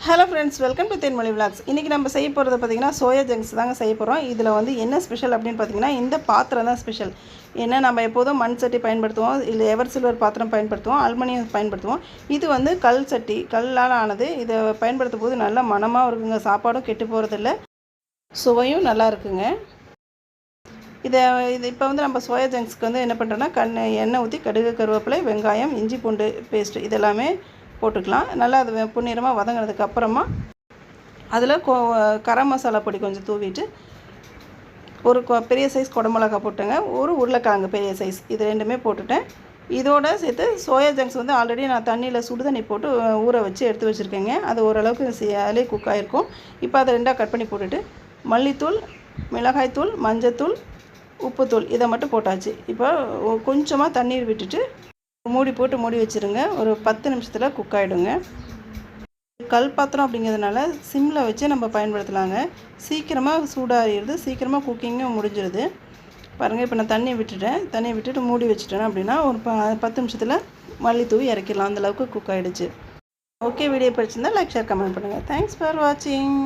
Hello friends, welcome to Thenmozhi vlogs. இன்றைக்கி நம்ம செய்ய போகிறது பார்த்திங்கன்னா சோயா ஜங்க்ஸ் தாங்க செய்ய போகிறோம். இதில் வந்து என்ன ஸ்பெஷல் அப்படின்னு பார்த்திங்கன்னா இந்த பாத்திரம் தான் ஸ்பெஷல். ஏன்னா நம்ம எப்போதும் மண் சட்டி பயன்படுத்துவோம், இல்லை எவர் சில்வர் பாத்திரம் பயன்படுத்துவோம், அலுமினியம் பயன்படுத்துவோம். இது வந்து கல் சட்டி, கல்லால் ஆனது. இதை பயன்படுத்தும் போது நல்ல மணமாக இருக்குங்க. சாப்பாடும் கெட்டு போகிறதில்ல, சுவையும் நல்லா இருக்குங்க. இது இப்போ வந்து நம்ம சோயா ஜங்க்ஸ்க்கு வந்து என்ன பண்ணுறோன்னா எண்ணெய் ஊற்றி கடுகு, கருவேப்பிலை, வெங்காயம், இஞ்சி பூண்டு பேஸ்ட்டு இதெல்லாமே போட்டுக்கலாம். நல்லா அது பொன்னிறமாக வதங்கினதுக்கு அப்புறமா அதில் கரம் மசாலா பொடி கொஞ்சம் தூவிட்டு ஒரு பெரிய சைஸ் குடமிளகா போட்டுங்க, ஒரு உருளைக்கிழங்கு பெரிய சைஸ், இது ரெண்டுமே போட்டுட்டேன். இதோடு சேர்த்து சோயா ஜங்க்ஸ் வந்து ஆல்ரெடி நான் தண்ணியில் சுடு தண்ணி போட்டு ஊற வச்சு எடுத்து வச்சுருக்கேங்க. அது ஓரளவுக்கு அதிலே குக் ஆகிருக்கும். இப்போ அதை ரெண்டாக கட் பண்ணி போட்டுட்டு மல்லித்தூள், மிளகாய்த்தூள், மஞ்சத்தூள், உப்புத்தூள் இதை மட்டும் போட்டாச்சு. இப்போ கொஞ்சமாக தண்ணீர் விட்டுட்டு மூடி போட்டு மூடி வச்சுருங்க. ஒரு 10 நிமிஷத்தில் குக் ஆகிடுங்க. கல் பாத்திரம் அப்படிங்கிறதுனால சிம்மில் வச்சு நம்ம பயன்படுத்தலாங்க. சீக்கிரமாக சூடாகிடுது, சீக்கிரமாக குக்கிங்கும் முடிஞ்சிடுது. பாருங்கள், இப்போ நான் தண்ணியை விட்டுட்டு மூடி வச்சுட்டேன் அப்படின்னா ஒரு 10 நிமிஷத்தில் மல்லித்தூவி இறக்கிடலாம். அந்தளவுக்கு குக் ஆகிடுச்சு. ஓகே, வீடியோ பிடிச்சிருந்தால் லைக், ஷேர், கமெண்ட் பண்ணுங்கள். தேங்க்ஸ் ஃபார் வாட்சிங்.